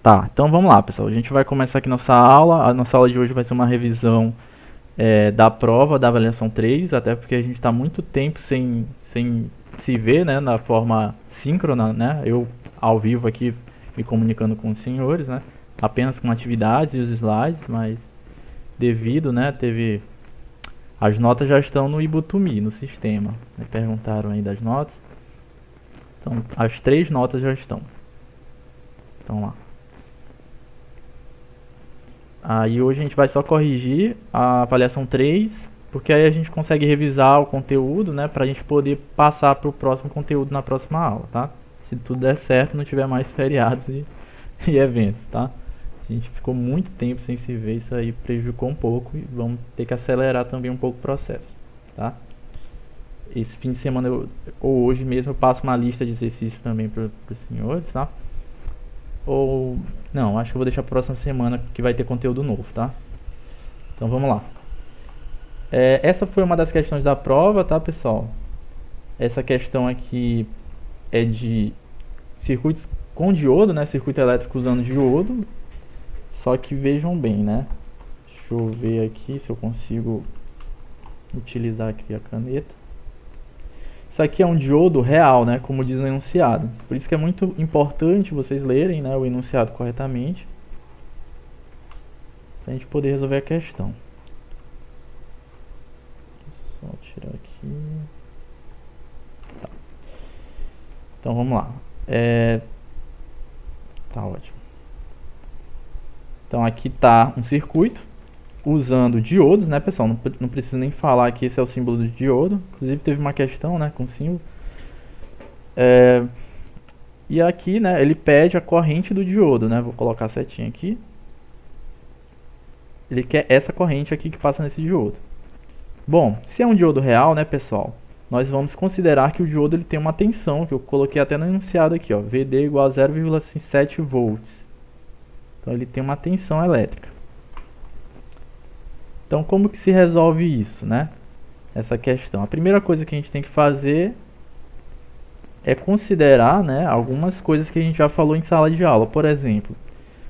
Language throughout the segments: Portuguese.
Tá, então vamos lá, pessoal. A gente vai começar aqui nossa aula. A nossa aula de hoje vai ser uma revisão da prova da avaliação 3, até porque a gente está muito tempo sem se ver, né, na forma síncrona, né? Eu ao vivo aqui me comunicando com os senhores, né? Apenas com atividades e os slides, mas devido, né, teve as notas já estão no Ibutumi, no sistema. Me perguntaram aí das notas. Então, as 3 notas já estão. Então lá. Aí hoje a gente vai só corrigir a avaliação 3, porque aí a gente consegue revisar o conteúdo, né, pra gente poder passar pro próximo conteúdo na próxima aula, tá? Se tudo der certo, não tiver mais feriados e eventos, tá? A gente ficou muito tempo sem se ver, isso aí prejudicou um pouco e vamos ter que acelerar também um pouco o processo, tá? Esse fim de semana ou hoje mesmo eu passo uma lista de exercícios também para os senhores, tá? Ou não, acho que eu vou deixar a próxima semana que vai ter conteúdo novo, tá? Então vamos lá. Essa foi uma das questões da prova, tá, pessoal? Essa questão aqui é de circuitos com diodo, né? Circuito elétrico usando diodo. Só que vejam bem, né? Deixa eu ver aqui se eu consigo utilizar aqui a caneta. Isso aqui é um diodo real, né? Como diz o enunciado. Por isso que é muito importante vocês lerem, né, o enunciado corretamente, pra gente poder resolver a questão. Só tirar aqui. Tá. Então vamos lá. Tá ótimo. Então aqui tá um circuito usando diodos, né, pessoal? Não preciso nem falar que esse é o símbolo do diodo. Inclusive teve uma questão, né, com símbolo. E aqui, né, ele pede a corrente do diodo, né? Vou colocar a setinha aqui. Ele quer essa corrente aqui que passa nesse diodo. Bom, se é um diodo real, né, pessoal, nós vamos considerar que o diodo ele tem uma tensão, que eu coloquei até no enunciado aqui, ó, VD igual a 0,7 volts. Então ele tem uma tensão elétrica. Então como que se resolve isso, né? Essa questão. A primeira coisa que a gente tem que fazer é considerar, né, algumas coisas que a gente já falou em sala de aula. Por exemplo,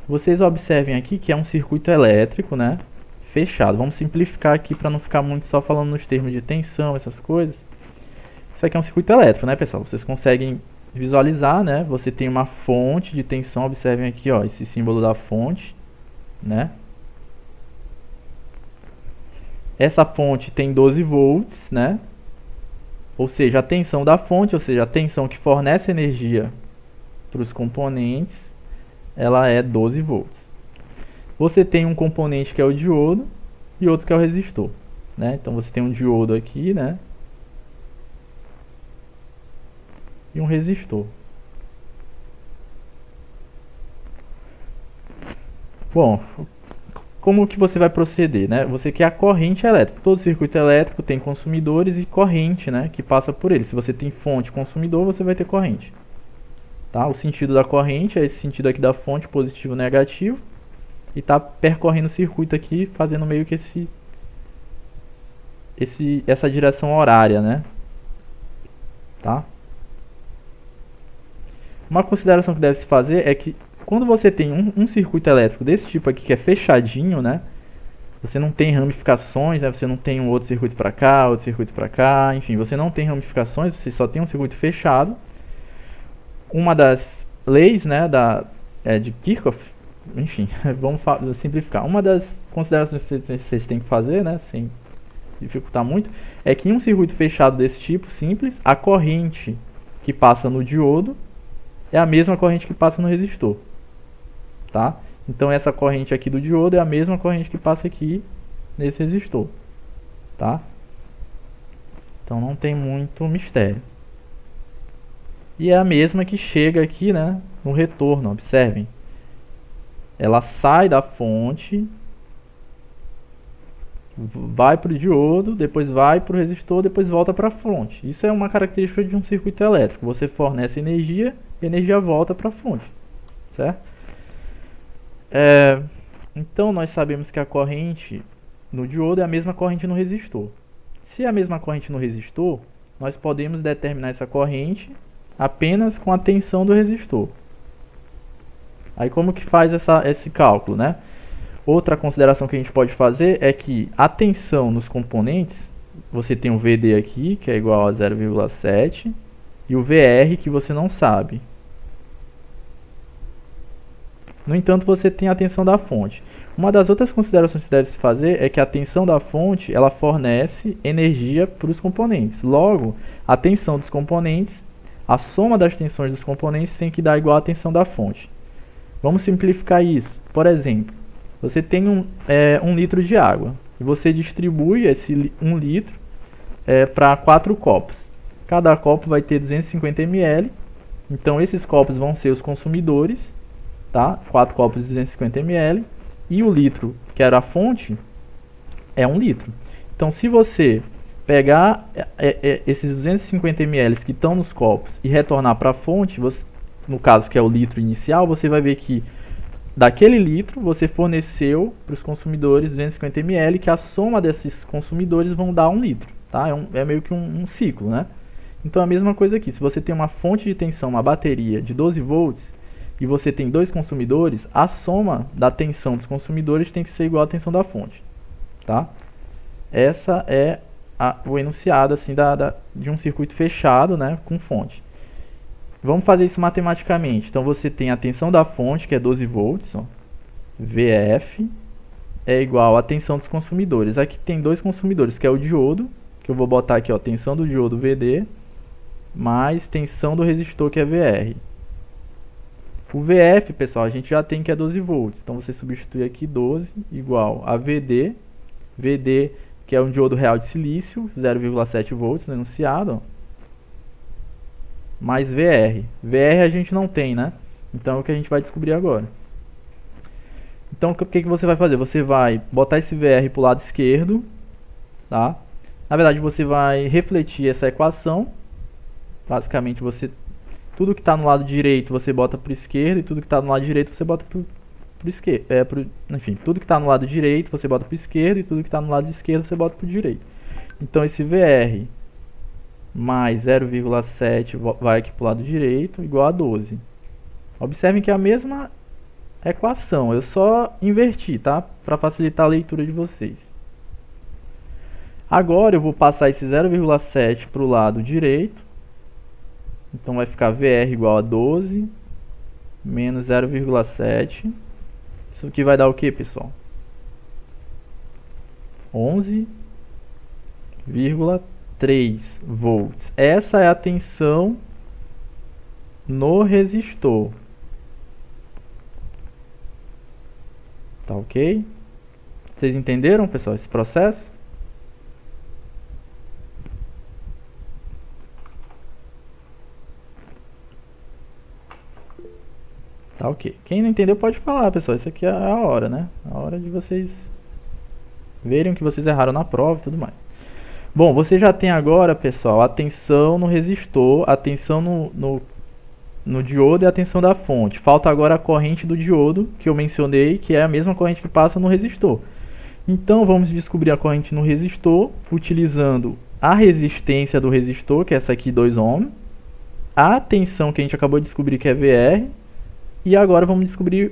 vocês observem aqui que é um circuito elétrico, né, fechado. Vamos simplificar aqui para não ficar muito só falando nos termos de tensão, essas coisas. Isso aqui é um circuito elétrico, né, pessoal? Vocês conseguem visualizar, né? Você tem uma fonte de tensão, observem aqui, ó, esse símbolo da fonte, né? Essa fonte tem 12 volts, né? Ou seja, a tensão da fonte, ou seja, a tensão que fornece energia para os componentes, ela é 12 volts. Você tem um componente que é o diodo e outro que é o resistor, né? Então você tem um diodo aqui, né? E um resistor. Bom, como que você vai proceder, né? Você quer a corrente elétrica. Todo circuito elétrico tem consumidores e corrente, né, que passa por ele. Se você tem fonte consumidor, você vai ter corrente. Tá? O sentido da corrente é esse sentido aqui da fonte, positivo e negativo. E está percorrendo o circuito aqui, fazendo meio que essa direção horária, né? Tá? Uma consideração que deve se fazer é que quando você tem um circuito elétrico desse tipo aqui, que é fechadinho, né? Você não tem ramificações, né? Você não tem um outro circuito para cá, outro circuito para cá, enfim, você não tem ramificações, você só tem um circuito fechado. Uma das leis, né, de Kirchhoff, enfim, vamos simplificar. Uma das considerações que vocês têm que fazer, né, sem dificultar muito, é que em um circuito fechado desse tipo, simples, a corrente que passa no diodo é a mesma corrente que passa no resistor, tá? Então essa corrente aqui do diodo é a mesma corrente que passa aqui nesse resistor, tá? Então não tem muito mistério. E é a mesma que chega aqui, né, no retorno, observem. Ela sai da fonte, vai para o diodo, depois vai para o resistor, depois volta para a fonte. Isso é uma característica de um circuito elétrico. Você fornece energia e a energia volta para a fonte, certo? Então nós sabemos que a corrente no diodo é a mesma corrente no resistor. Se é a mesma corrente no resistor, nós podemos determinar essa corrente apenas com a tensão do resistor. Aí como que faz esse cálculo, né? Outra consideração que a gente pode fazer é que a tensão nos componentes, você tem o VD aqui, que é igual a 0,7, e o VR, que você não sabe. No entanto, você tem a tensão da fonte. Uma das outras considerações que deve se fazer é que a tensão da fonte ela fornece energia para os componentes. Logo, a tensão dos componentes, a soma das tensões dos componentes tem que dar igual à tensão da fonte. Vamos simplificar isso. Por exemplo, você tem um litro de água e você distribui esse 1 litro para 4 copos. Cada copo vai ter 250 ml. Então esses copos vão ser os consumidores, tá? 4 copos de 250 ml. E o litro, que era a fonte, é 1 litro. Então se você pegar esses 250 ml que estão nos copos e retornar para a fonte, no caso que é o litro inicial, você vai ver que daquele litro você forneceu para os consumidores 250 ml, que a soma desses consumidores vão dar 1 litro, tá? É meio que um ciclo, né? Então a mesma coisa aqui, se você tem uma fonte de tensão, uma bateria de 12 volts, e você tem 2 consumidores, a soma da tensão dos consumidores tem que ser igual à tensão da fonte, tá? Essa é o enunciado assim, de um circuito fechado, né, com fonte. Vamos fazer isso matematicamente. Então você tem a tensão da fonte, que é 12 volts, ó, VF, é igual à tensão dos consumidores. Aqui tem 2 consumidores, que é o diodo, que eu vou botar aqui, ó, tensão do diodo VD, mais tensão do resistor, que é VR. O VF, pessoal, a gente já tem que é 12 volts. Então você substitui aqui 12 igual a VD, VD que é um diodo real de silício, 0,7 volts no enunciado, ó, mais VR. VR a gente não tem, né? Então é o que a gente vai descobrir agora. Então o que você vai fazer? Você vai botar esse VR para o lado esquerdo, tá? Na verdade você vai refletir essa equação. Basicamente tudo que está no lado direito você bota para o esquerdo e tudo que está no lado direito você bota para o esquerdo. Enfim, tudo que está no lado direito você bota para o esquerdo e tudo que está no lado esquerdo você bota para o direito. Então esse VR mais 0,7 vai aqui para o lado direito, igual a 12. Observem que é a mesma equação, eu só inverti, tá? Para facilitar a leitura de vocês. Agora eu vou passar esse 0,7 para o lado direito. Então vai ficar VR igual a 12 menos 0,7. Isso aqui vai dar o que, pessoal? 11,3 volts. Essa é a tensão no resistor. Tá ok? Vocês entenderam, pessoal, esse processo? Tá ok. Quem não entendeu pode falar, pessoal. Isso aqui é a hora, né? A hora de vocês verem que vocês erraram na prova e tudo mais. Bom, você já tem agora, pessoal, a tensão no resistor, a tensão no diodo e a tensão da fonte. Falta agora a corrente do diodo, que eu mencionei, que é a mesma corrente que passa no resistor. Então, vamos descobrir a corrente no resistor, utilizando a resistência do resistor, que é essa aqui, 2 ohms, a tensão que a gente acabou de descobrir, que é VR, e agora vamos descobrir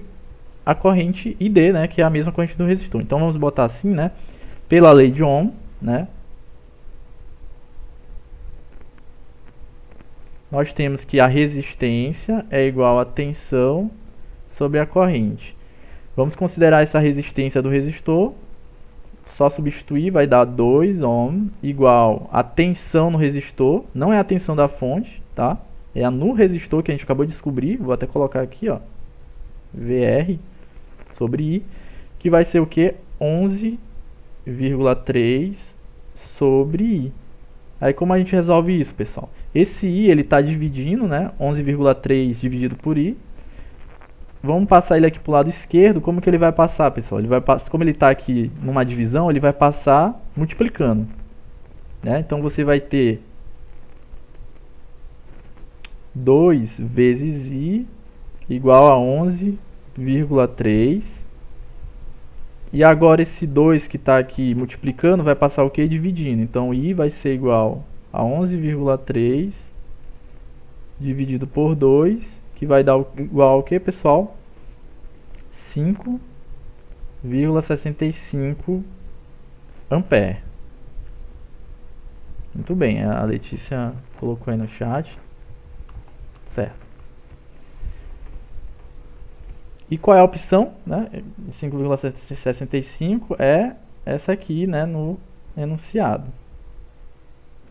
a corrente ID, né, que é a mesma corrente do resistor. Então, vamos botar assim, né, pela lei de Ohm, né, nós temos que a resistência é igual a tensão sobre a corrente. Vamos considerar essa resistência do resistor. Só substituir, vai dar 2 ohm igual a tensão no resistor. Não é a tensão da fonte, tá? É a no resistor que a gente acabou de descobrir. Vou até colocar aqui, ó, VR sobre I, que vai ser o que? 11,3 sobre I. Aí como a gente resolve isso, pessoal? Esse I ele está dividindo, né? 11,3 dividido por I. Vamos passar ele aqui para o lado esquerdo. Como que ele vai passar, pessoal? Como ele está aqui numa divisão, ele vai passar multiplicando, né? Então você vai ter 2 vezes I igual a 11,3. E agora esse 2 que está aqui multiplicando vai passar o que? Dividindo. Então I vai ser igual a 11,3 dividido por 2, que vai dar igual ao que, pessoal? 5,65 ampere. Muito bem, a Letícia colocou aí no chat. Certo. E qual é a opção, né? 5,65 é essa aqui, né, no enunciado.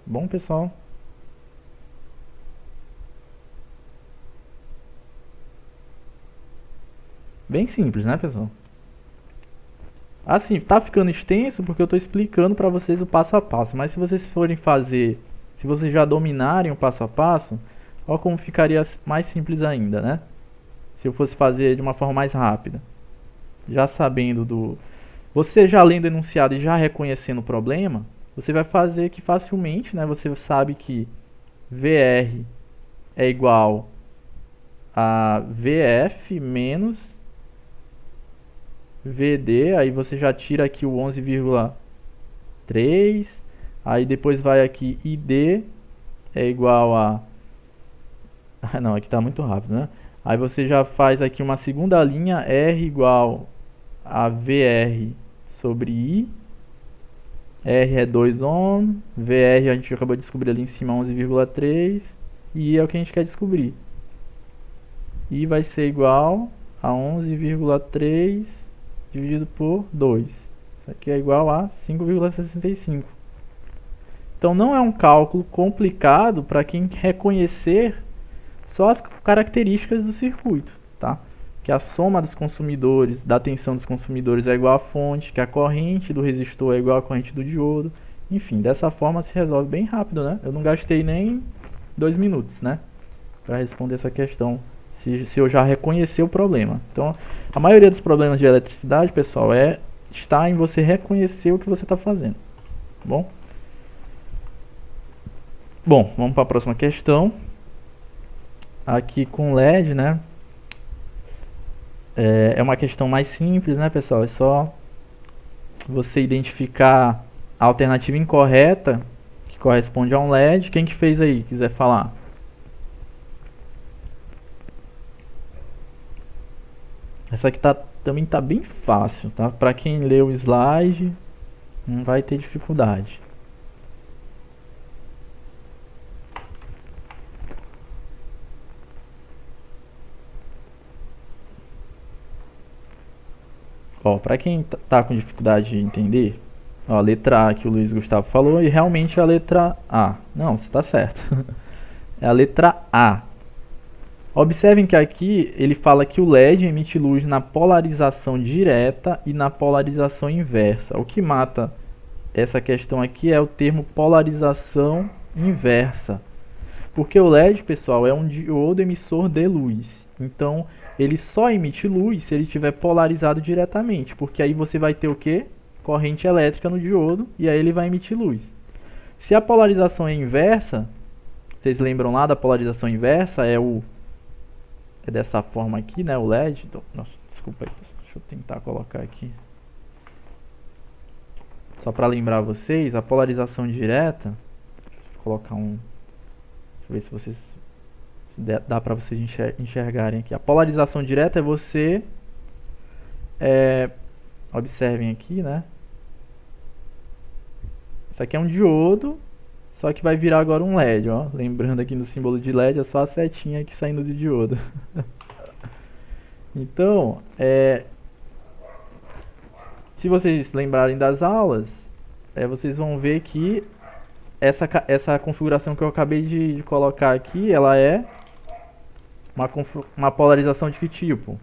Bom, pessoal? Bem simples, né, pessoal? Assim, tá ficando extenso porque eu estou explicando para vocês o passo a passo. Mas se vocês forem fazer, se vocês já dominarem o passo a passo, olha como ficaria mais simples ainda, né? Se eu fosse fazer de uma forma mais rápida. Já sabendo do... Você já lendo o enunciado e já reconhecendo o problema, você vai fazer que facilmente, né? Você sabe que VR é igual a VF menos VD, aí você já tira aqui o 11,3, aí depois vai aqui ID é igual a... Ah, não, aqui está muito rápido, né? Aí você já faz aqui uma segunda linha, R igual a VR sobre I, R é 2 ohm, VR a gente acabou de descobrir ali em cima 11,3, e I é o que a gente quer descobrir. I vai ser igual a 11,3 dividido por 2. Isso aqui é igual a 5,65. Então não é um cálculo complicado para quem reconhecer só as características do circuito, tá? Que a soma dos consumidores, da tensão dos consumidores é igual à fonte, que a corrente do resistor é igual à corrente do diodo. Enfim, dessa forma se resolve bem rápido, né? Eu não gastei nem 2 minutos, né? Para responder essa questão, se eu já reconhecer o problema. Então, a maioria dos problemas de eletricidade, pessoal, está em você reconhecer o que você está fazendo. Bom? Bom, vamos para a próxima questão. Aqui com LED, né? É uma questão mais simples, né, pessoal? É só você identificar a alternativa incorreta que corresponde a um LED. Quem que fez aí? Quiser falar? Essa aqui também tá bem fácil, tá? Para quem leu o slide, não vai ter dificuldade. Ó, para quem tá com dificuldade de entender, ó, a letra A que o Luiz Gustavo falou e realmente a letra A. Não, você tá certo. É a letra A. Observem que aqui ele fala que o LED emite luz na polarização direta e na polarização inversa. O que mata essa questão aqui é o termo polarização inversa. Porque o LED, pessoal, é um diodo emissor de luz. Então, ele só emite luz se ele estiver polarizado diretamente. Porque aí você vai ter o quê? Corrente elétrica no diodo e aí ele vai emitir luz. Se a polarização é inversa, vocês lembram lá da polarização inversa? É dessa forma aqui, né? O LED. Nossa, desculpa aí, deixa eu tentar colocar aqui. Só para lembrar vocês, a polarização direta. Deixa eu colocar um. Deixa eu ver se vocês. Dá para vocês enxergarem aqui. A polarização direta é você. Observem aqui, né? Isso aqui é um diodo. Só que vai virar agora um LED, ó. Lembrando aqui no símbolo de LED, é só a setinha aqui saindo do diodo. Então, se vocês lembrarem das aulas, vocês vão ver que essa configuração que eu acabei de colocar aqui, ela é uma polarização de que tipo?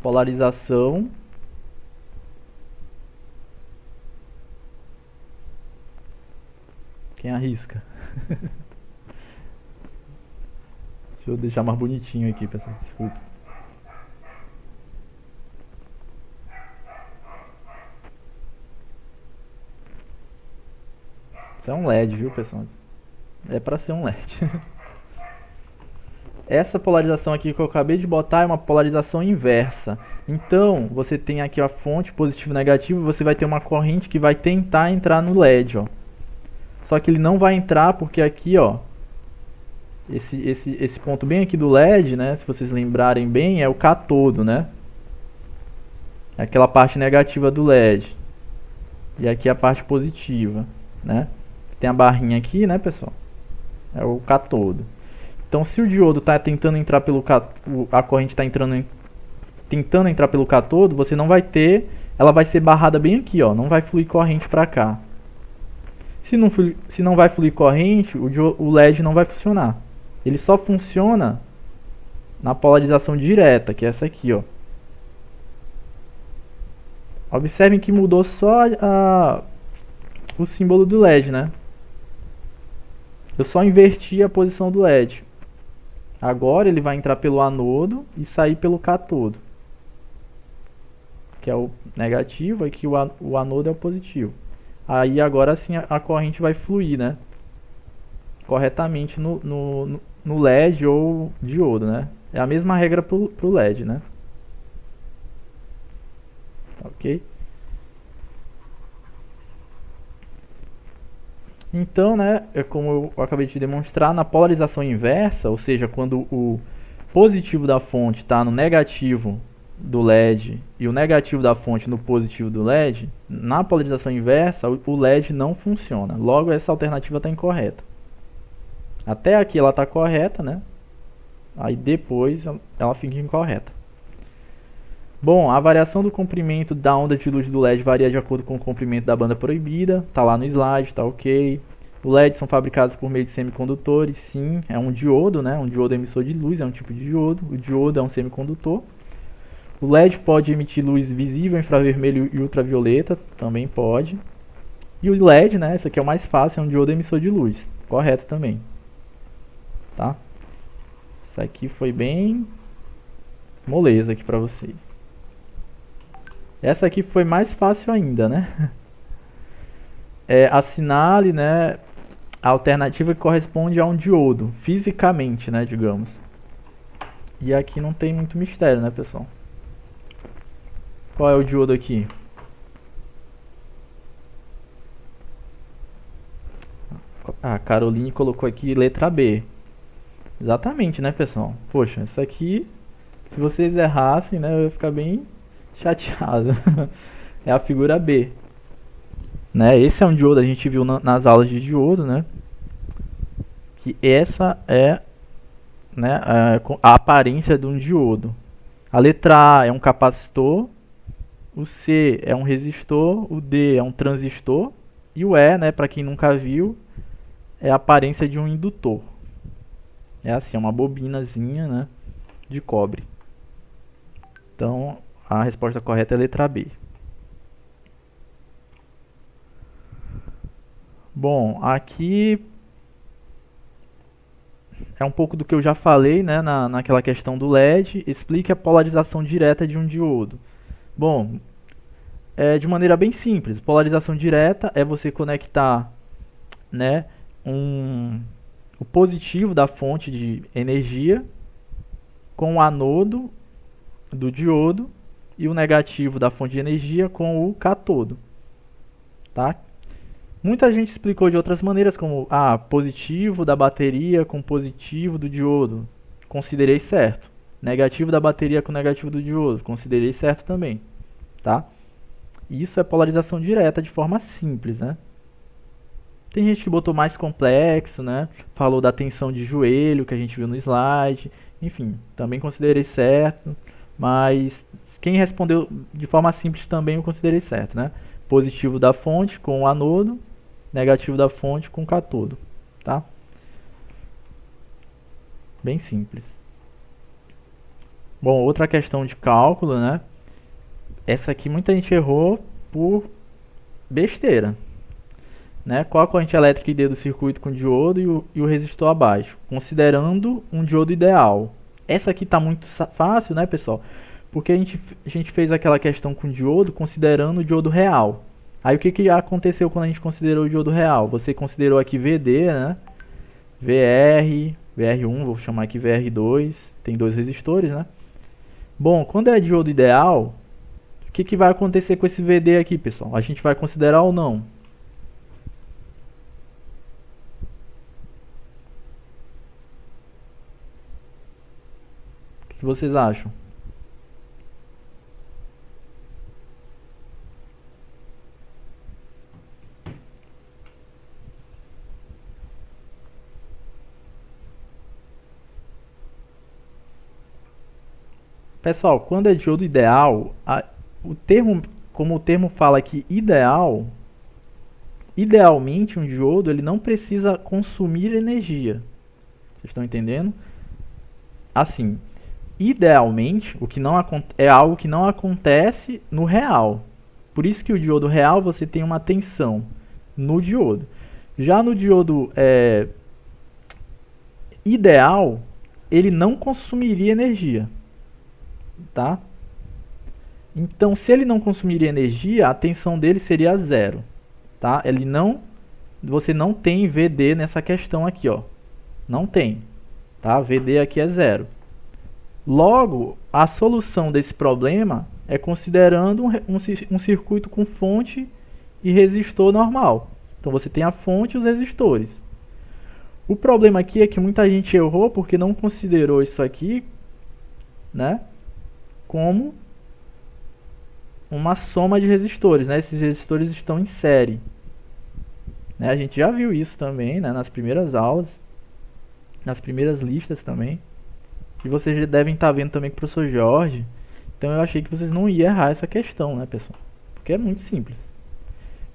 Polarização quem arrisca? Deixa eu deixar mais bonitinho aqui, pessoal. Desculpa. Isso é um LED, viu, pessoal? É pra ser um LED. Essa polarização aqui que eu acabei de botar é uma polarização inversa. Então, você tem aqui a fonte positivo e negativo, você vai ter uma corrente que vai tentar entrar no LED, ó. Só que ele não vai entrar porque aqui, ó, esse ponto bem aqui do LED, né, se vocês lembrarem bem, é o cátodo, né? É aquela parte negativa do LED. E aqui a parte positiva, né? Tem a barrinha aqui, né, pessoal? É o cátodo. Então, se o diodo está tentando entrar pelo a corrente está tentando entrar pelo cátodo, você não vai ter, ela vai ser barrada bem aqui, ó, não vai fluir corrente para cá. Se não vai fluir corrente, o LED não vai funcionar. Ele só funciona na polarização direta, que é essa aqui, ó. Observem que mudou só o símbolo do LED, né? Eu só inverti a posição do LED. Agora ele vai entrar pelo anodo e sair pelo cátodo, que é o negativo, aqui o anodo é o positivo. Aí agora sim a corrente vai fluir, né? Corretamente no LED ou diodo, né? É a mesma regra pro LED, né? Ok? Então, né, é como eu acabei de demonstrar, na polarização inversa, ou seja, quando o positivo da fonte está no negativo do LED e o negativo da fonte no positivo do LED, na polarização inversa o LED não funciona. Logo, essa alternativa está incorreta. Até aqui ela está correta, né? Aí depois ela fica incorreta. Bom, a variação do comprimento da onda de luz do LED varia de acordo com o comprimento da banda proibida. Tá lá no slide, tá ok. Os LEDs são fabricados por meio de semicondutores, sim, é um diodo, né? Um diodo emissor de luz, é um tipo de diodo. O diodo é um semicondutor. O LED pode emitir luz visível, infravermelho e ultravioleta, também pode. E o LED, né? Esse aqui é o mais fácil, é um diodo emissor de luz, correto também. Tá? Isso aqui foi bem moleza aqui pra vocês. Essa aqui foi mais fácil ainda, né? Assinale, né, a alternativa que corresponde a um diodo, fisicamente, né, digamos. E aqui não tem muito mistério, né, pessoal? Qual é o diodo aqui? A Caroline colocou aqui letra B. Exatamente, né, pessoal? Poxa, isso aqui, se vocês errassem, né, eu ia ficar bem chateado. É a figura B, né? Esse é um diodo, a gente viu nas aulas de diodo, né? Que essa é, né, a aparência de um diodo. A letra A é um capacitor, o C é um resistor, o D é um transistor e o E, né, para quem nunca viu, é a aparência de um indutor. É assim, é uma bobinazinha, né, de cobre. Então, a resposta correta é a letra B. Bom, aqui é um pouco do que eu já falei, né, naquela questão do LED. Explique a polarização direta de um diodo. Bom, de maneira bem simples. Polarização direta é você conectar, né, o positivo da fonte de energia com o anodo do diodo e o negativo da fonte de energia com o cátodo, tá? Muita gente explicou de outras maneiras, como positivo da bateria com positivo do diodo, considerei certo. Negativo da bateria com negativo do diodo, considerei certo também, tá? Isso é polarização direta de forma simples, né? Tem gente que botou mais complexo, né? Falou da tensão de joelho que a gente viu no slide, enfim, também considerei certo, mas quem respondeu de forma simples também eu considerei certo, né? Positivo da fonte com o anodo, negativo da fonte com o cátodo, tá? Bem simples. Bom, outra questão de cálculo, né? Essa aqui muita gente errou por besteira, né? Qual a corrente elétrica ID do circuito com diodo e o resistor abaixo, considerando um diodo ideal. Essa aqui está muito fácil, né, pessoal? Porque a gente fez aquela questão com diodo considerando o diodo real. Aí o que aconteceu quando a gente considerou o diodo real? Você considerou aqui VD, né? VR, VR1, vou chamar aqui VR2, tem dois resistores, né? Bom, quando é diodo ideal, o que vai acontecer com esse VD aqui, pessoal? A gente vai considerar ou não? que vocês acham? Pessoal, quando é diodo ideal, como o termo fala aqui ideal, idealmente um diodo ele não precisa consumir energia. Vocês estão entendendo? Assim, idealmente, o que não é algo que não acontece no real. Por isso que o diodo real você tem uma tensão no diodo. Já no diodo ideal, ele não consumiria energia, tá? Então, se ele não consumiria energia, a tensão dele seria zero, tá? Você não tem VD nessa questão aqui, ó. Não tem, tá? VD aqui é zero. Logo, a solução desse problema é considerando um circuito com fonte e resistor normal. Então você tem a fonte e os resistores. O problema aqui é que muita gente errou porque não considerou isso aqui, né, como uma soma de resistores, né? Esses resistores estão em série, né? A gente já viu isso também, né, nas primeiras aulas, nas primeiras listas também. E vocês já devem estar vendo também com o professor Jorge. Então eu achei que vocês não iam errar essa questão, né, pessoal? Porque é muito simples.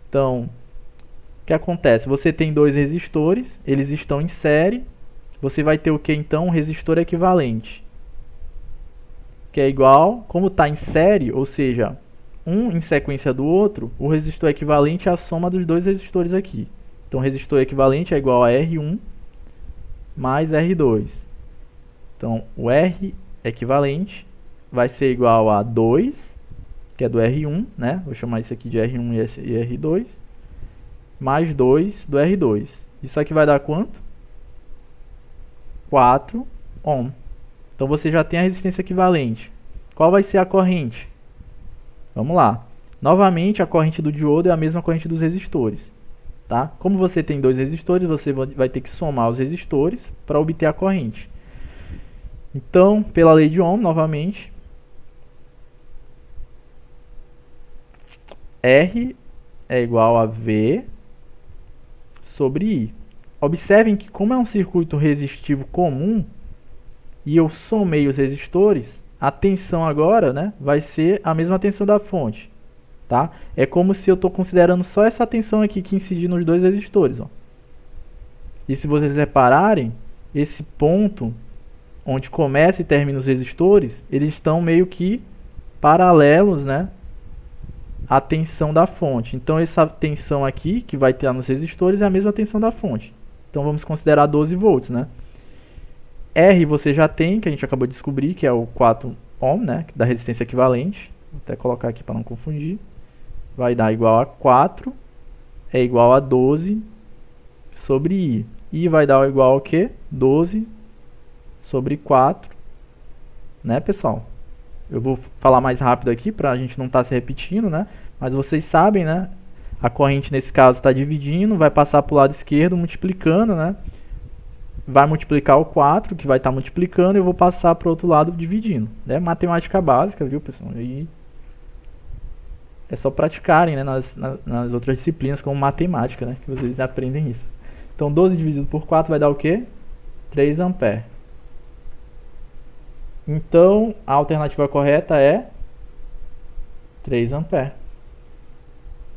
Então, o que acontece? Você tem dois resistores, eles estão em série. Você vai ter o que então? Um resistor equivalente. Que é igual, como está em série, ou seja, um em sequência do outro, o resistor equivalente é a soma dos dois resistores aqui. Então, o resistor equivalente é igual a R1 mais R2. Então, o R equivalente vai ser igual a 2, que é do R1, né? Vou chamar isso aqui de R1 e R2, mais 2 do R2. Isso aqui vai dar quanto? 4 ohm. Então, você já tem a resistência equivalente. Qual vai ser a corrente? Vamos lá. Novamente, a corrente do diodo é a mesma corrente dos resistores, tá? Como você tem dois resistores, você vai ter que somar os resistores para obter a corrente. Então, pela lei de Ohm, novamente, R é igual a V sobre I. Observem que como é um circuito resistivo comum, e eu somei os resistores, a tensão agora, né, vai ser a mesma tensão da fonte. Tá? É como se eu estou considerando só essa tensão aqui que incide nos dois resistores. Ó. E se vocês repararem, esse ponto onde começa e termina os resistores, eles estão meio que paralelos, né, à tensão da fonte. Então essa tensão aqui, que vai ter nos resistores, é a mesma tensão da fonte. Então vamos considerar 12 volts, né? R você já tem, que a gente acabou de descobrir, que é o 4 ohm, né, da resistência equivalente. Vou até colocar aqui para não confundir. Vai dar igual a 4, é igual a 12 sobre I. I vai dar igual ao que? 12 sobre 4, né, pessoal? Eu vou falar mais rápido aqui para a gente não estar se repetindo, né? Mas vocês sabem, né? A corrente nesse caso está dividindo, vai passar para o lado esquerdo multiplicando, né? Vai multiplicar o 4, que vai estar multiplicando, e eu vou passar para o outro lado dividindo. É matemática básica, viu, pessoal? E é só praticarem, né, nas outras disciplinas, como matemática, né? Que vocês aprendem isso. Então, 12 dividido por 4 vai dar o quê? 3 amperes. Então, a alternativa correta é 3 amperes.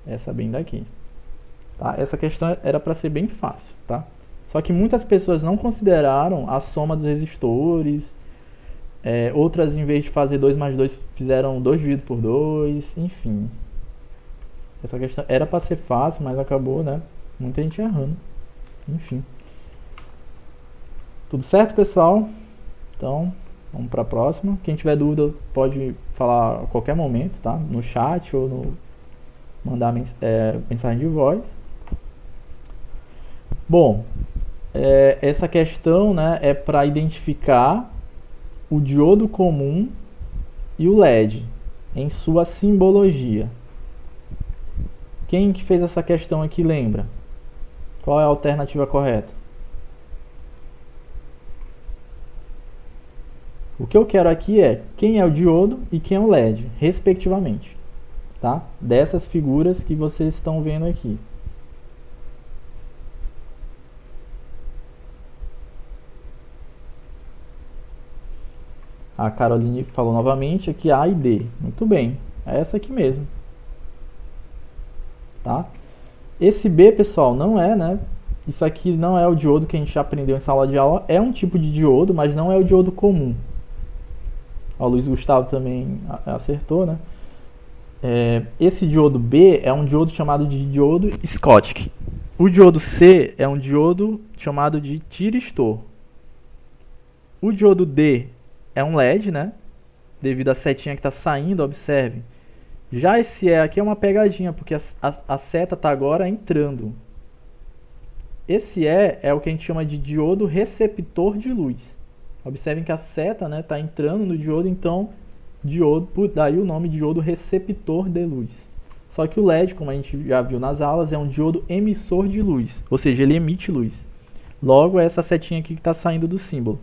Essa bem daqui. Tá? Essa questão era para ser bem fácil, tá? Só que muitas pessoas não consideraram a soma dos resistores. Outras, em vez de fazer 2 mais 2, fizeram 2 dividido por 2. Enfim. Essa questão era para ser fácil, mas acabou, né? Muita gente errando. Enfim. Tudo certo, pessoal? Então, vamos para a próxima. Quem tiver dúvida pode falar a qualquer momento, tá? No chat ou mandar mensagem de voz. Bom, essa questão, né, é para identificar o diodo comum e o LED em sua simbologia. Quem que fez essa questão aqui lembra? Qual é a alternativa correta? O que eu quero aqui é quem é o diodo e quem é o LED, respectivamente, tá? Dessas figuras que vocês estão vendo aqui. A Caroline falou novamente aqui A e D. Muito bem, é essa aqui mesmo. Tá? Esse B, pessoal, não é, né? Isso aqui não é o diodo que a gente aprendeu em sala de aula. É um tipo de diodo, mas não é o diodo comum. O Luiz Gustavo também acertou, né? Esse diodo B é um diodo chamado de diodo Schottky. O diodo C é um diodo chamado de tiristor. O diodo D é um LED, né? Devido à setinha que está saindo, observe. Já esse E aqui é uma pegadinha, porque a seta está agora entrando. Esse E é o que a gente chama de diodo receptor de luz. Observem que a seta está entrando no diodo, então daí o nome diodo receptor de luz. Só que o LED, como a gente já viu nas aulas, é um diodo emissor de luz, ou seja, ele emite luz. Logo é essa setinha aqui que está saindo do símbolo.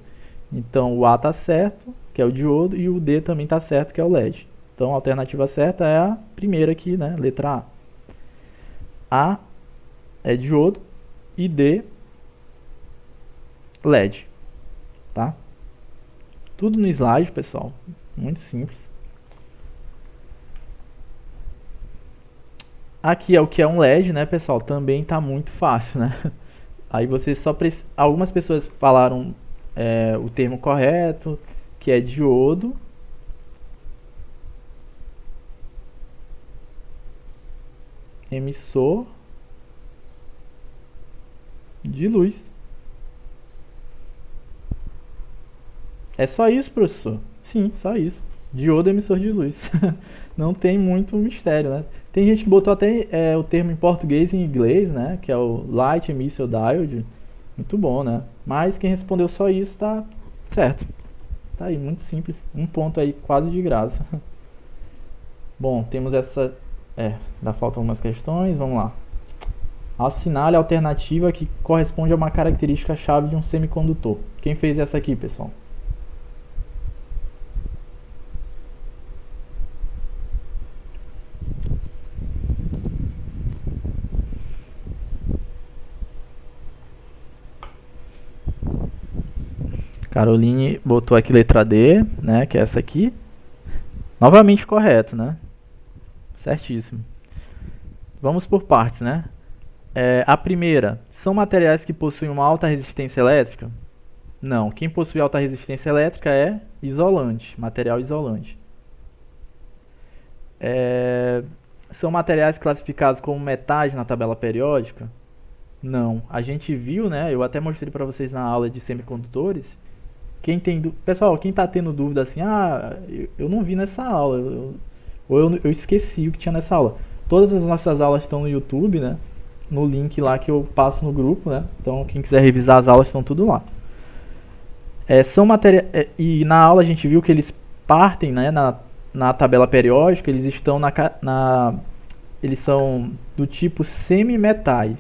Então o A está certo, que é o diodo, e o D também está certo, que é o LED. Então a alternativa certa é a primeira aqui, né? Letra A. A é diodo e D LED, tá? Tudo no slide, pessoal. Muito simples. Aqui é o que é um LED, né, pessoal? Também tá muito fácil, né? Aí vocês só precisam... Algumas pessoas falaram o termo correto, que é diodo. Emissor de luz. É só isso, professor? Sim, só isso. Diodo emissor de luz. Não tem muito mistério, né? Tem gente que botou até o termo em português e em inglês, né? Que é o Light Emission Diode. Muito bom, né? Mas quem respondeu só isso tá certo. Tá aí, muito simples. Um ponto aí quase de graça. Bom, temos essa... ainda faltam algumas questões, vamos lá. Assinale a alternativa que corresponde a uma característica-chave de um semicondutor. Quem fez essa aqui, pessoal? Caroline botou aqui letra D, né, que é essa aqui. Novamente correto, né? Certíssimo. Vamos por partes, né? A primeira, são materiais que possuem uma alta resistência elétrica? Não, quem possui alta resistência elétrica é isolante, material isolante. São materiais classificados como metais na tabela periódica? Não, a gente viu, né? Eu até mostrei para vocês na aula de semicondutores. Pessoal, quem está tendo dúvida assim, eu não vi nessa aula, eu esqueci o que tinha nessa aula. Todas as nossas aulas estão no YouTube, né? No link lá que eu passo no grupo, né? Então quem quiser revisar as aulas estão tudo lá. E na aula a gente viu que eles partem, né, na tabela periódica, eles estão eles são do tipo semimetais,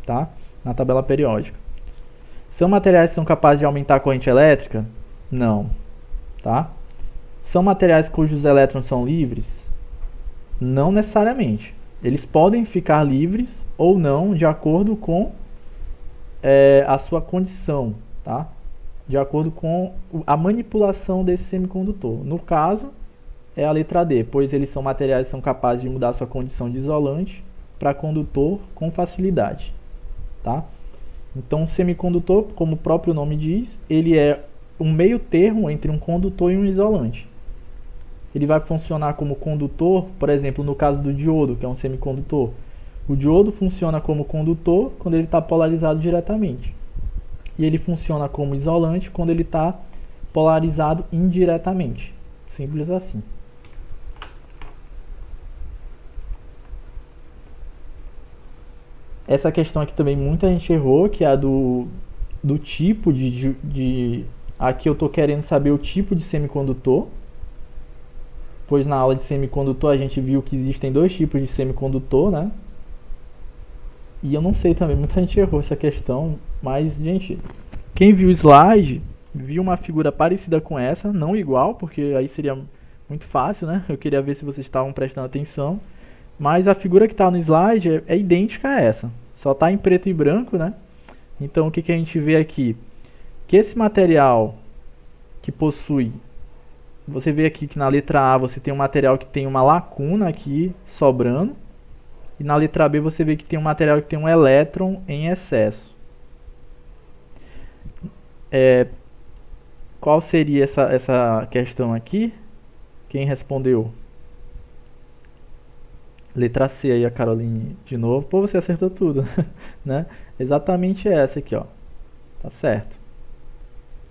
tá? Na tabela periódica. São materiais que são capazes de aumentar a corrente elétrica? Não, tá? São materiais cujos elétrons são livres? Não necessariamente. Eles podem ficar livres ou não, de acordo com a sua condição, tá? De acordo com a manipulação desse semicondutor. No caso, é a letra D, pois eles são materiais que são capazes de mudar sua condição de isolante para condutor com facilidade, tá? Então, um semicondutor, como o próprio nome diz, ele é um meio termo entre um condutor e um isolante. Ele vai funcionar como condutor, por exemplo, no caso do diodo, que é um semicondutor. O diodo funciona como condutor quando ele está polarizado diretamente. E ele funciona como isolante quando ele está polarizado indiretamente. Simples assim. Essa questão aqui também muita gente errou, que é a do tipo de... Aqui eu estou querendo saber o tipo de semicondutor. Pois na aula de semicondutor a gente viu que existem dois tipos de semicondutor, né? E eu não sei também, muita gente errou essa questão. Mas, gente, quem viu o slide vi uma figura parecida com essa, não igual, porque aí seria muito fácil, né? Eu queria ver se vocês estavam prestando atenção. Mas a figura que está no slide é idêntica a essa, só está em preto e branco, né? Então o que, que a gente vê aqui? Que esse material que possui, você vê aqui que na letra A você tem um material que tem uma lacuna aqui sobrando, e na letra B você vê que tem um material que tem um elétron em excesso. Qual seria essa questão aqui? Quem respondeu? Letra C aí, a Caroline de novo. Pô, você acertou tudo, né? Exatamente essa aqui, ó. Tá certo.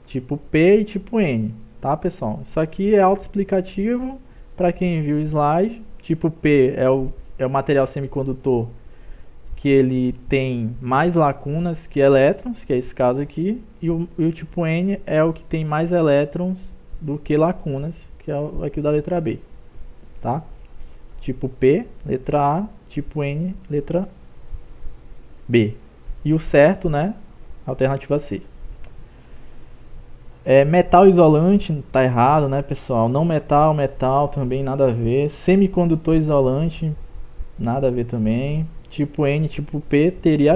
Tipo P e tipo N, tá, pessoal? Isso aqui é autoexplicativo para quem viu o slide. Tipo P é o material semicondutor que ele tem mais lacunas que elétrons, que é esse caso aqui. E o tipo N é o que tem mais elétrons do que lacunas, que é aqui o da letra B, tá? Tipo P, letra A, tipo N, letra B. E o certo, né? Alternativa C. Metal isolante, tá errado, né, pessoal? Não metal, metal também nada a ver. Semicondutor isolante, nada a ver também. Tipo N, tipo P teria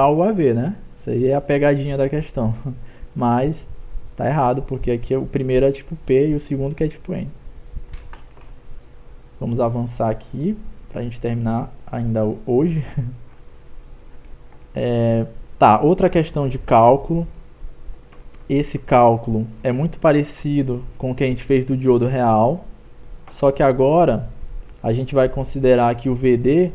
algo a ver, né? Isso aí é a pegadinha da questão. Mas tá errado, porque aqui o primeiro é tipo P e o segundo que é tipo N. Vamos avançar aqui para a gente terminar ainda hoje. Tá, outra questão de cálculo. Esse cálculo é muito parecido com o que a gente fez do diodo real, só que agora a gente vai considerar aqui o VD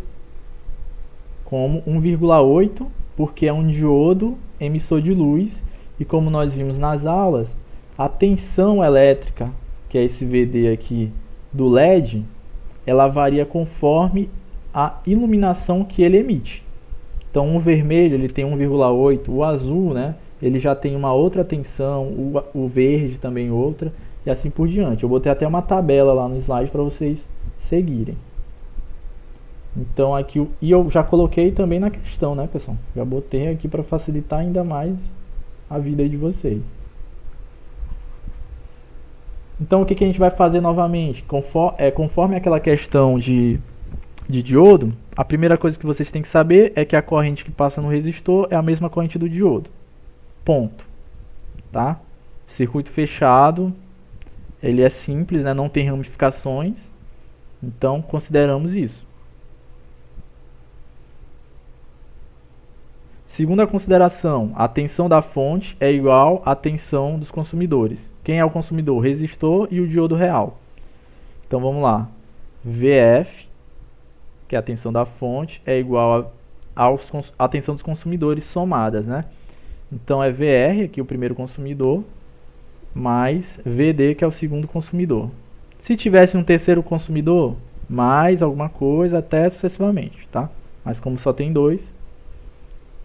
como 1,8, porque é um diodo emissor de luz, e como nós vimos nas aulas, a tensão elétrica, que é esse VD aqui do LED, ela varia conforme a iluminação que ele emite. Então o vermelho ele tem 1,8, o azul, né, ele já tem uma outra tensão, o verde também outra, e assim por diante. Eu botei até uma tabela lá no slide para vocês seguirem. Então aqui, e eu já coloquei também na questão, né, pessoal? Já botei aqui para facilitar ainda mais a vida de vocês. Então o que a gente vai fazer novamente? Conforme aquela questão de diodo, a primeira coisa que vocês têm que saber é que a corrente que passa no resistor é a mesma corrente do diodo. Ponto. Tá? Circuito fechado, ele é simples, né? Não tem ramificações, então consideramos isso. Segunda consideração, a tensão da fonte é igual à tensão dos consumidores. Quem é o consumidor? O resistor e o diodo real. Então vamos lá. VF, que é a tensão da fonte, é igual à tensão dos consumidores somadas, né? Então é VR, aqui o primeiro consumidor, mais VD, que é o segundo consumidor. Se tivesse um terceiro consumidor, mais alguma coisa, até sucessivamente, tá? Mas como só tem dois,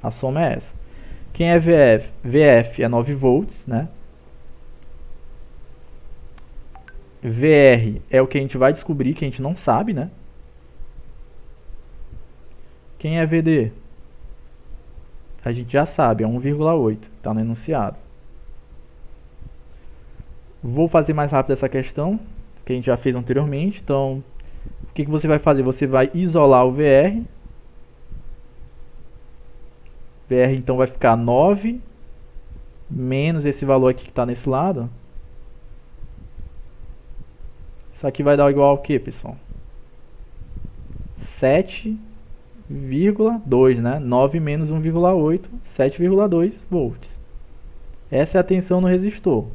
a soma é essa. Quem é VF? VF é 9 volts, né? VR é o que a gente vai descobrir, que a gente não sabe, né? Quem é VD? A gente já sabe, é 1,8, está no enunciado. Vou fazer mais rápido essa questão, que a gente já fez anteriormente. Então, o que você vai fazer? Você vai isolar o VR. VR então vai ficar 9 menos esse valor aqui que está nesse lado. Isso aqui vai dar igual ao que, pessoal? 7,2, né? 9 menos 1,8, 7,2 volts. Essa é a tensão no resistor.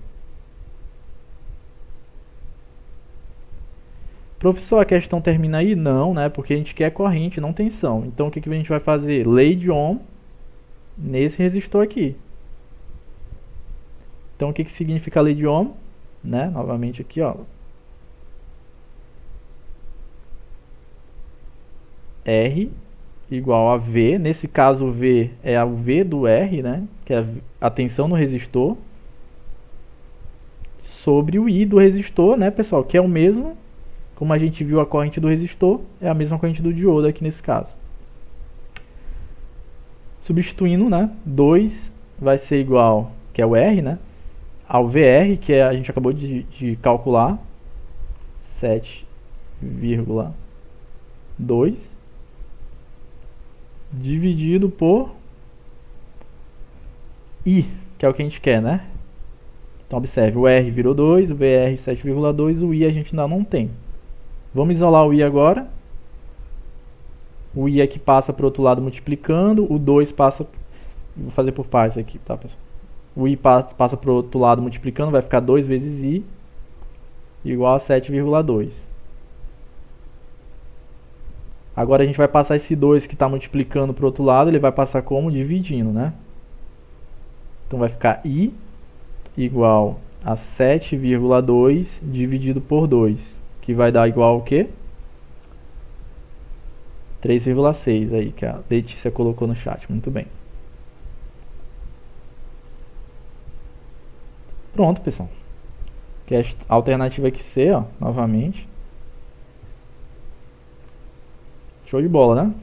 Professor, a questão termina aí? Não, né? Porque a gente quer corrente, não tensão. Então o que a gente vai fazer? Lei de Ohm nesse resistor aqui. Então o que significa a lei de Ohm? Né? Novamente aqui, ó. R igual a V. Nesse caso, o V é o V do R, né? Que é a tensão no resistor. Sobre o I do resistor, né, pessoal? Que é o mesmo. Como a gente viu a corrente do resistor, é a mesma corrente do diodo aqui nesse caso. Substituindo, né? 2 vai ser igual, que é o R, né? ao VR, que a gente acabou de calcular, 7,2 dividido por I, que é o que a gente quer, né? Então observe, o R virou 2, o VR 7,2, o I a gente ainda não tem. Vamos isolar o I agora. O I aqui passa para o outro lado multiplicando, o 2 passa... Vou fazer por partes aqui, tá, pessoal? O I passa para o outro lado multiplicando, vai ficar 2 vezes I igual a 7,2. Agora a gente vai passar esse 2 que está multiplicando para o outro lado, ele vai passar como? Dividindo, né? Então vai ficar I igual a 7,2 dividido por 2, que vai dar igual ao quê? 3,6 aí, que a Letícia colocou no chat. Muito bem. Pronto, pessoal. Que é a alternativa aqui C, ó, novamente. Show de bola, né?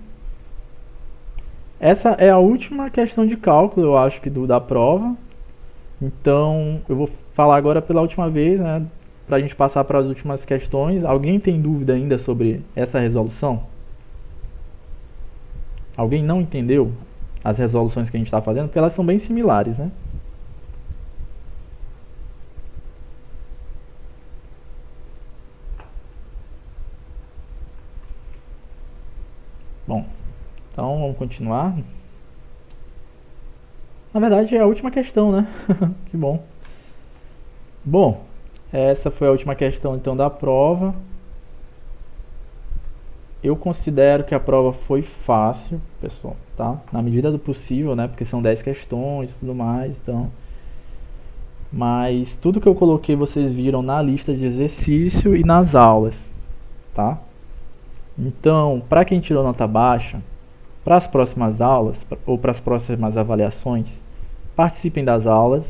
Essa é a última questão de cálculo, eu acho que da prova. Então, eu vou falar agora pela última vez, né? Pra gente passar para as últimas questões. Alguém tem dúvida ainda sobre essa resolução? Alguém não entendeu as resoluções que a gente está fazendo? Porque elas são bem similares, né? Bom, então vamos continuar. Na verdade é a última questão, né? Que bom. Bom, essa foi a última questão então da prova. Eu considero que a prova foi fácil, pessoal, tá? Na medida do possível, né? Porque são 10 questões e tudo mais, então... Mas tudo que eu coloquei vocês viram na lista de exercício e nas aulas, tá? Então, para quem tirou nota baixa, para as próximas aulas ou para as próximas avaliações, participem das aulas,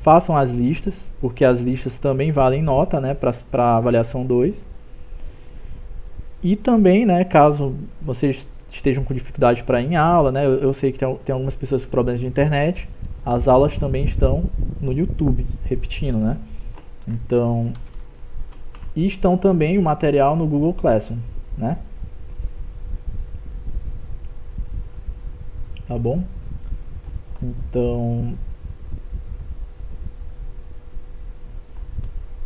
façam as listas, porque as listas também valem nota, né, para a avaliação 2. E também, né, caso vocês estejam com dificuldade para ir em aula, né, eu sei que tem algumas pessoas com problemas de internet, as aulas também estão no YouTube, repetindo, né? Então, e estão também o material no Google Classroom, né? Tá bom? Então,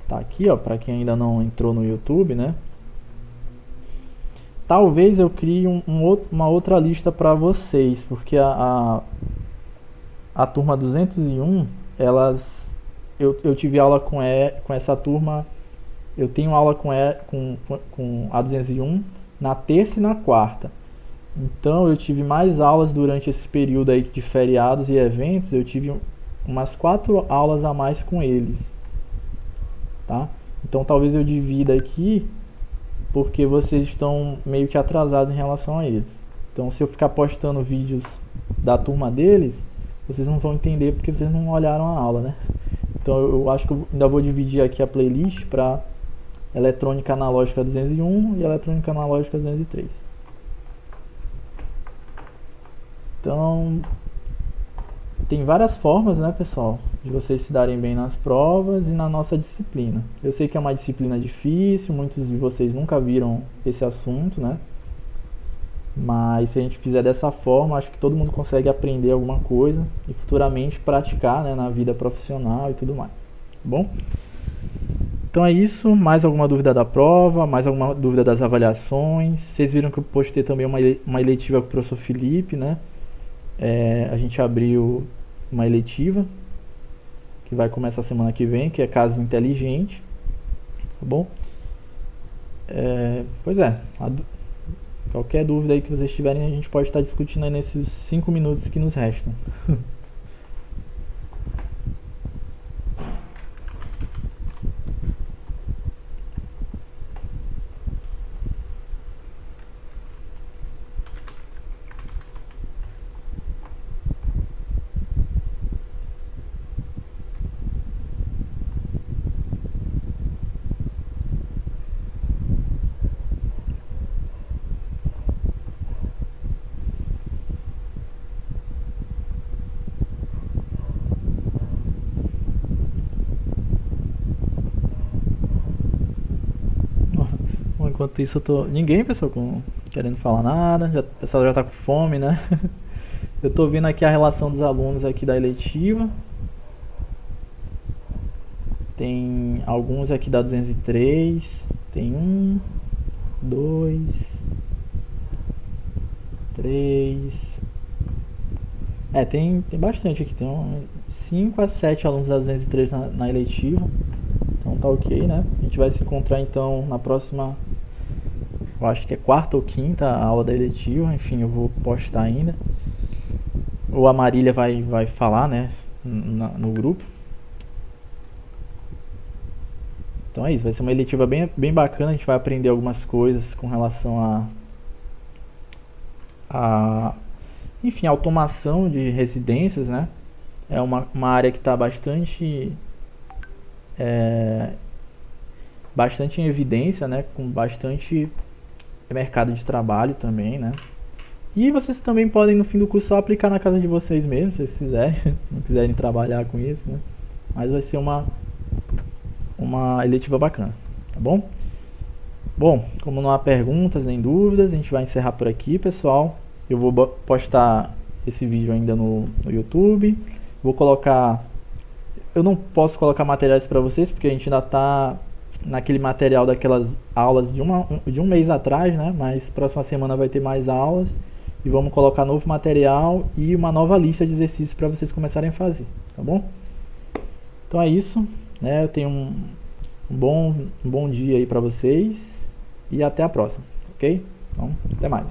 tá aqui, ó, para quem ainda não entrou no YouTube, né? Talvez eu crie uma outra lista para vocês, porque a turma 201, eu tive aula com essa turma, eu tenho aula com a 201 na terça e na quarta. Então eu tive mais aulas durante esse período aí de feriados e eventos, eu tive umas 4 aulas a mais com eles, tá? Então talvez eu divida aqui, porque vocês estão meio que atrasados em relação a eles. Então se eu ficar postando vídeos da turma deles, vocês não vão entender porque vocês não olharam a aula, né? Então eu acho que eu ainda vou dividir aqui a playlist para eletrônica analógica 201 e eletrônica analógica 203. Então, tem várias formas, né, pessoal, de vocês se darem bem nas provas e na nossa disciplina. Eu sei que é uma disciplina difícil, muitos de vocês nunca viram esse assunto, né? Mas se a gente fizer dessa forma, acho que todo mundo consegue aprender alguma coisa e futuramente praticar, né, na vida profissional e tudo mais. Tá bom? Então é isso. Mais alguma dúvida da prova? Mais alguma dúvida das avaliações? Vocês viram que eu postei também uma eletiva com o professor Felipe, né? A gente abriu uma eletiva que vai começar semana que vem, que é Casa Inteligente, tá bom? Pois é, qualquer dúvida aí que vocês tiverem, a gente pode estar discutindo aí nesses 5 minutos que nos restam. Enquanto isso eu tô... Ninguém, pessoal, querendo falar nada. O pessoal já tá com fome, né? Eu tô vendo aqui a relação dos alunos aqui da eletiva. Tem alguns aqui da 203. Tem 1, 2, 3. Tem bastante aqui. Tem 5 a 7 alunos da 203 na eletiva. Então tá ok, né? A gente vai se encontrar então na próxima... Eu acho que é quarta ou quinta aula da eletiva. Enfim, eu vou postar ainda. Ou a Marília vai falar, né? No grupo. Então é isso, vai ser uma eletiva bem bacana. A gente vai aprender algumas coisas com relação enfim, automação de residências, né? É uma área que está bastante em evidência, né? Com bastante mercado de trabalho também, né? E vocês também podem no fim do curso só aplicar na casa de vocês mesmos, se vocês quiserem, não quiserem trabalhar com isso, né? Mas vai ser uma eletiva bacana, tá bom? Bom, como não há perguntas nem dúvidas, a gente vai encerrar por aqui, pessoal. Eu vou postar esse vídeo ainda no YouTube. Vou colocar... Eu não posso colocar materiais para vocês, porque a gente ainda está naquele material daquelas aulas de um mês atrás, né? Mas próxima semana vai ter mais aulas. E vamos colocar novo material e uma nova lista de exercícios para vocês começarem a fazer, tá bom? Então é isso, né? Eu tenho um bom dia aí para vocês e até a próxima, ok? Então, até mais.